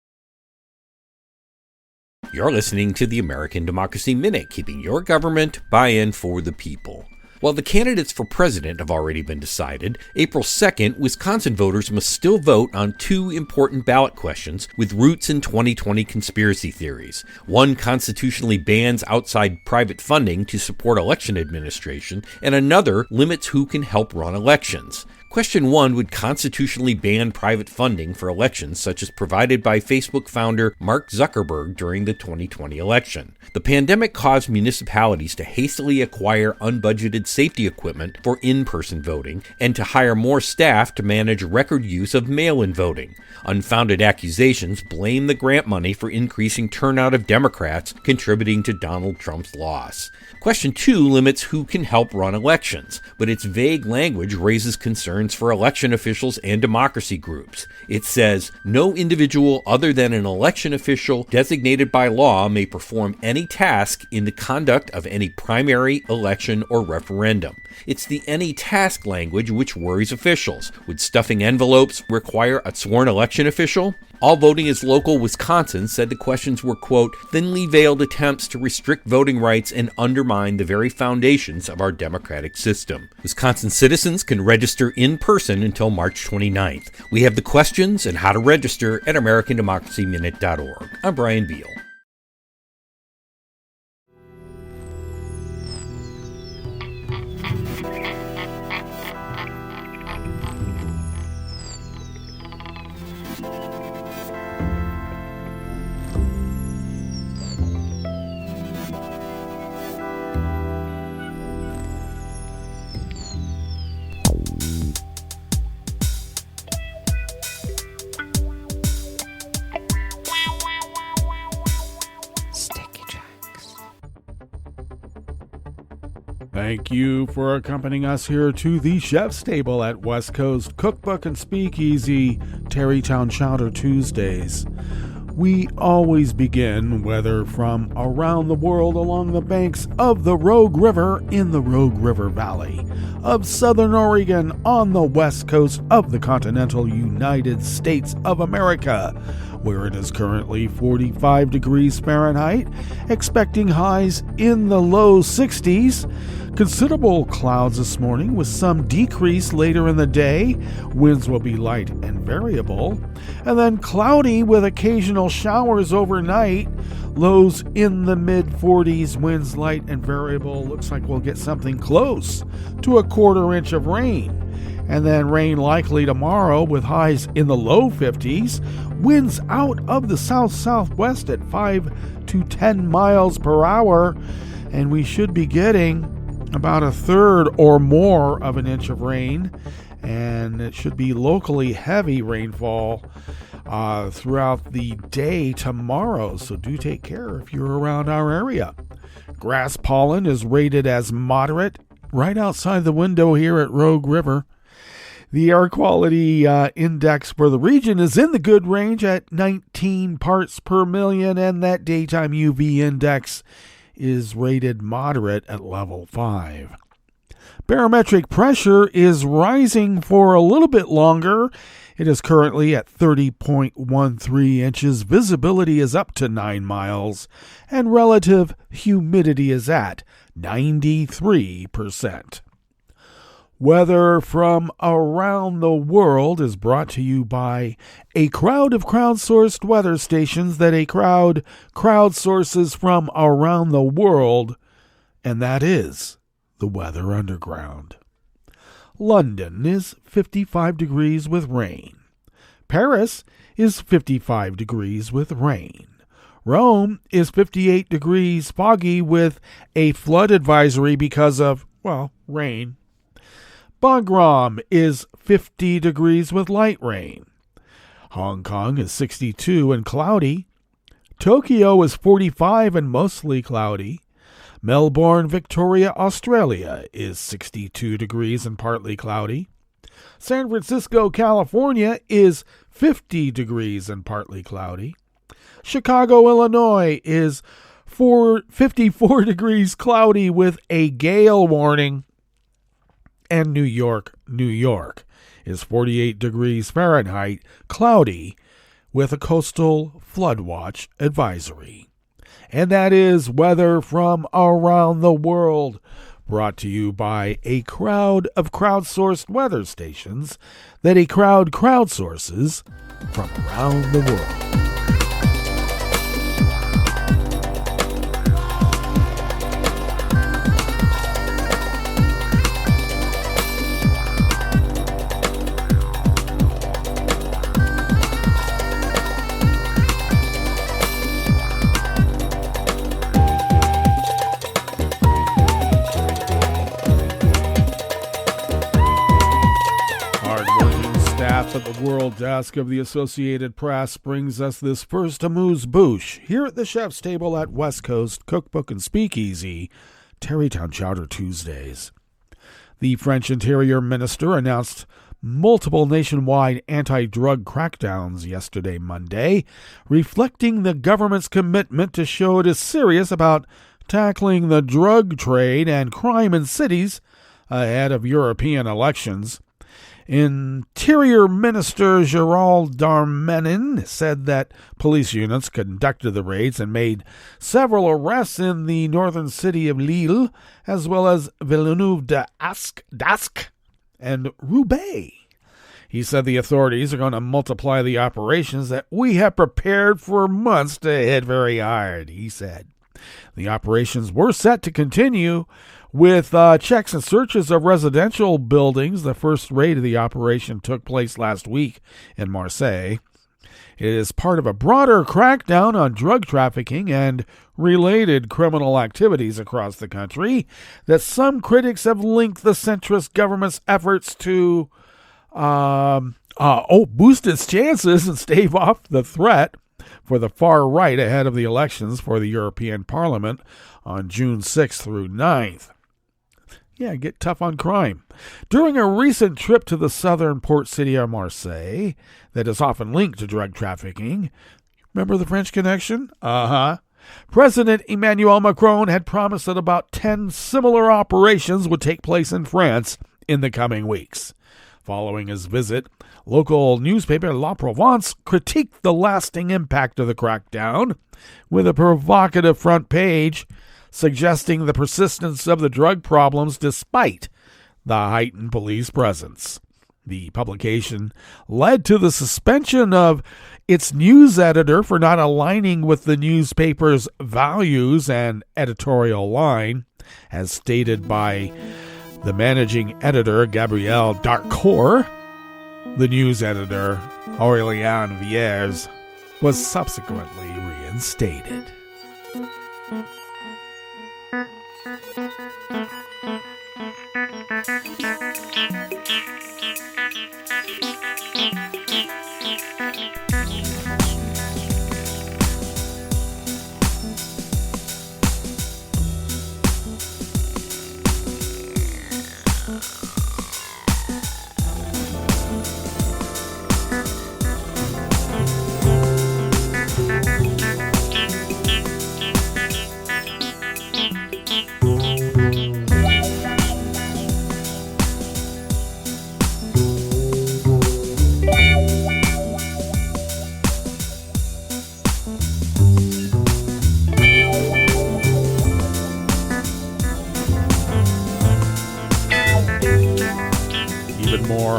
You're listening to the American Democracy Minute, keeping your government buy-in for the people. While the candidates for president have already been decided, April 2nd, Wisconsin voters must still vote on 2 important ballot questions with roots in 2020 conspiracy theories. One constitutionally bans outside private funding to support election administration, and another limits who can help run elections. Question 1 would constitutionally ban private funding for elections such as provided by Facebook founder Mark Zuckerberg during the 2020 election. The pandemic caused municipalities to hastily acquire unbudgeted safety equipment for in-person voting and to hire more staff to manage record use of mail-in voting. Unfounded accusations blame the grant money for increasing turnout of Democrats, contributing to Donald Trump's loss. Question 2 limits who can help run elections, but its vague language raises concerns for election officials and democracy groups. It says, no individual other than an election official designated by law may perform any task in the conduct of any primary, election, or referendum. It's the any task language which worries officials. Would stuffing envelopes require a sworn election official? All Voting is Local Wisconsin said the questions were, quote, thinly veiled attempts to restrict voting rights and undermine the very foundations of our democratic system. Wisconsin citizens can register in person until March 29th. We have the questions and how to register at AmericanDemocracyMinute.org. I'm Brian Beal. Thank you for accompanying us here to the Chef's Table at West Coast Cookbook and Speakeasy, Tarrytown Chowder Tuesdays. We always begin, whether from around the world along the banks of the Rogue River in the Rogue River Valley, of Southern Oregon on the west coast of the continental United States of America, where it is currently 45 degrees Fahrenheit, expecting highs in the low 60s. Considerable clouds this morning with some decrease later in the day. Winds will be light and variable. And then cloudy with occasional showers overnight. Lows in the mid-40s, winds light and variable. Looks like we'll get something close to a quarter inch of rain. And then rain likely tomorrow with highs in the low 50s. Winds out of the south-southwest at 5 to 10 miles per hour. And we should be getting about a third or more of an inch of rain, and it should be locally heavy rainfall throughout the day tomorrow, so do take care if you're around our area. Grass pollen is rated as moderate right outside the window here at Rogue River. The air quality index for the region is in the good range at 19 parts per million, and that daytime UV index is rated moderate at level 5. Barometric pressure is rising for a little bit longer. It is currently at 30.13 inches. Visibility is up to 9 miles, and relative humidity is at 93%. Weather from around the world is brought to you by a crowd of crowdsourced weather stations that a crowd crowdsources from around the world, and that is the Weather Underground. London is 55 degrees with rain. Paris is 55 degrees with rain. Rome is 58 degrees foggy with a flood advisory because of, well, rain. Bagram is 50 degrees with light rain. Hong Kong is 62 and cloudy. Tokyo is 45 and mostly cloudy. Melbourne, Victoria, Australia is 62 degrees and partly cloudy. San Francisco, California is 50 degrees and partly cloudy. Chicago, Illinois is 54 degrees cloudy with a gale warning. And New York is 48 degrees Fahrenheit, cloudy, with a coastal flood watch advisory. And that is weather from around the world, brought to you by a crowd of crowdsourced weather stations that a crowd crowdsources from around the world. Staff at the World Desk of the Associated Press brings us this first amuse-bouche here at the chef's table at West Coast Cookbook and Speakeasy, Tarrytown Chowder Tuesdays. The French Interior Minister announced multiple nationwide anti-drug crackdowns yesterday, Monday, reflecting the government's commitment to show it is serious about tackling the drug trade and crime in cities ahead of European elections. Interior Minister Gérald Darmanin said that police units conducted the raids and made several arrests in the northern city of Lille, as well as Villeneuve-d'Ascq and Roubaix. He said the authorities are going to multiply the operations that we have prepared for months to hit very hard, he said. The operations were set to continue with checks and searches of residential buildings. The first raid of the operation took place last week in Marseille. It is part of a broader crackdown on drug trafficking and related criminal activities across the country that some critics have linked the centrist government's efforts to boost its chances and stave off the threat for the far right ahead of the elections for the European Parliament on June 6th through 9th. Yeah, get tough on crime. During a recent trip to the southern port city of Marseille that is often linked to drug trafficking, remember the French connection? President Emmanuel Macron had promised that about 10 similar operations would take place in France in the coming weeks. Following his visit, local newspaper La Provence critiqued the lasting impact of the crackdown with a provocative front page suggesting the persistence of the drug problems despite the heightened police presence. The publication led to the suspension of its news editor for not aligning with the newspaper's values and editorial line, as stated by the managing editor, Gabrielle Darcourt. The news editor, Aurélien Viers, was subsequently reinstated.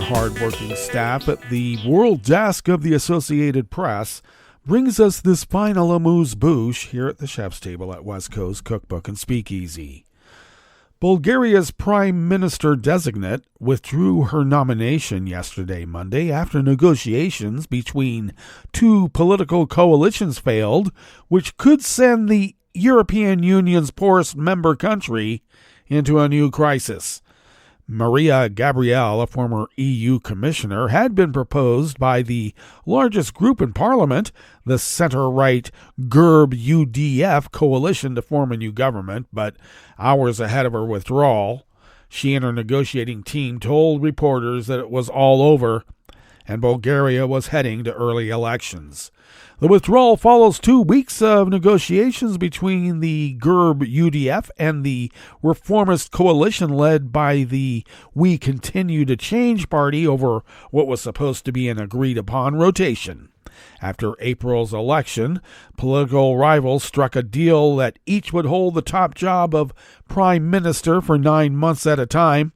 Hardworking staff at the World Desk of the Associated Press brings us this final amuse-bouche here at the chef's table at West Coast Cookbook and Speakeasy. Bulgaria's Prime Minister-designate withdrew her nomination yesterday, Monday, after negotiations between two political coalitions failed, which could send the European Union's poorest member country into a new crisis. Maria Gabriel, a former EU commissioner, had been proposed by the largest group in Parliament, the center-right GERB-UDF coalition, to form a new government, but hours ahead of her withdrawal, she and her negotiating team told reporters that it was all over and Bulgaria was heading to early elections. The withdrawal follows 2 weeks of negotiations between the GERB-UDF and the reformist coalition led by the We Continue to Change party over what was supposed to be an agreed-upon rotation. After April's election, political rivals struck a deal that each would hold the top job of prime minister for 9 months at a time.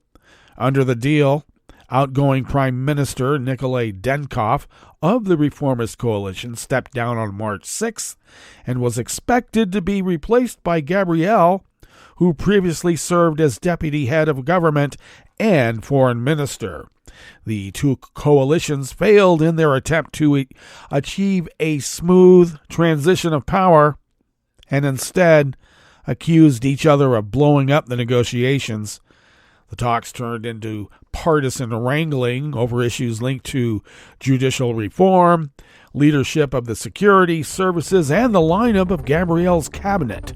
Under the deal, outgoing Prime Minister Nikolai Denkov of the reformist coalition stepped down on March 6th and was expected to be replaced by Gabriel, who previously served as deputy head of government and foreign minister. The two coalitions failed in their attempt to achieve a smooth transition of power and instead accused each other of blowing up the negotiations. The talks turned into partisan wrangling over issues linked to judicial reform, leadership of the security services, and the lineup of Gabrielle's cabinet.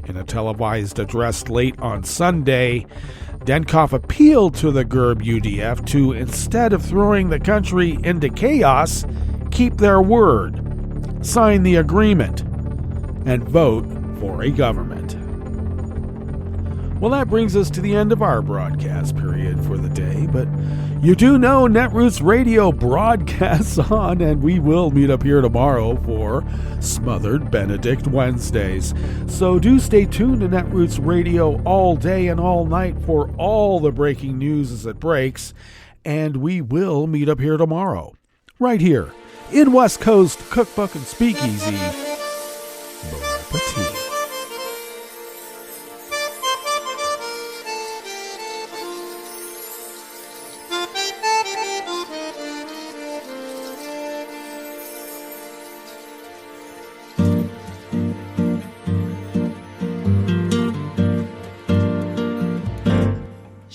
In a televised address late on Sunday, Denkov appealed to the GERB UDF to, instead of throwing the country into chaos, keep their word, sign the agreement, and vote for a government. Well, that brings us to the end of our broadcast period for the day, but you do know Netroots Radio broadcasts on, and we will meet up here tomorrow for Smothered Benedict Wednesdays. So do stay tuned to Netroots Radio all day and all night for all the breaking news as it breaks, and we will meet up here tomorrow, right here in West Coast Cookbook and Speakeasy. Bon appetit.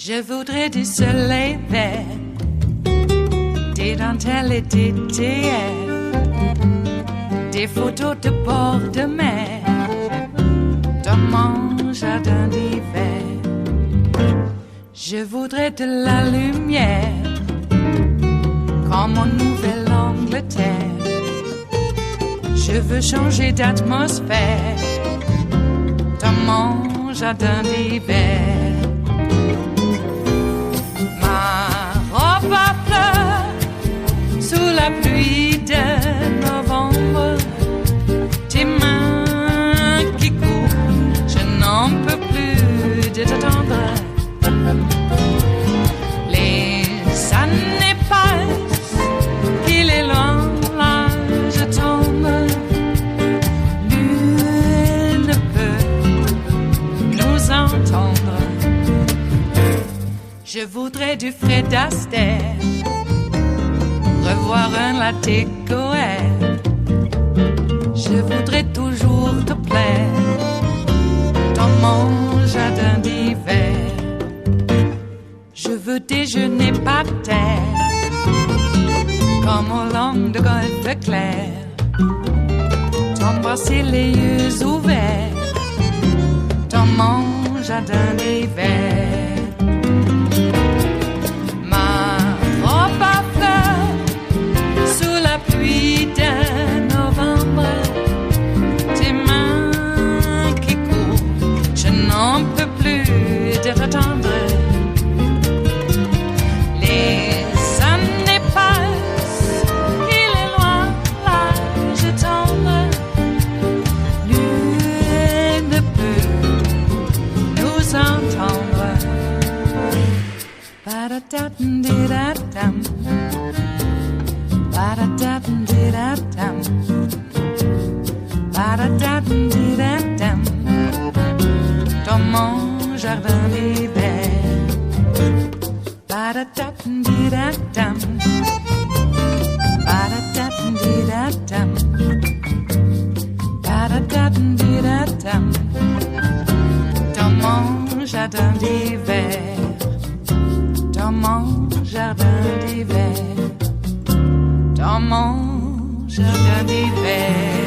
Je voudrais du soleil vert, des dentelles et des théières, des photos de bord de mer, dans mon jardin d'hiver. Je voudrais de la lumière, comme en Nouvelle-Angleterre. Je veux changer d'atmosphère, dans mon jardin d'hiver. Robe à fleurs, sous la pluie de novembre, tes mains qui courent, je n'en peux plus de t'attendre. Les années passent, qu'il est loin, là je tombe. Nul ne peut nous entendre. Je voudrais du Fred Astaire, revoir un latte Goël. Je voudrais toujours te plaire dans mon jardin d'hiver. Je veux déjeuner par terre, comme au long de golfe clair, t'embrasser les yeux ouverts dans mon jardin d'hiver. Pluie de novembre, tes mains qui courent, je n'en peux plus de t'attendre. Les années passent, il est loin, là je tombe. Nul ne peut nous entendre. Ba-da-da-dum-di-da-dum. Ba-da-da-dum-di-da-dum. Ba-da-da-dum-di-da-dum. Dans mon jardin d'hiver. Ba-da-da-dum-di-da-dum. Ba-da-da-dum-di-da-dum. Ba-da-da-dum-di-da-dum. Dans mon jardin d'hiver. Dans mon jardin d'hiver. Dans mon jardin d'hiver.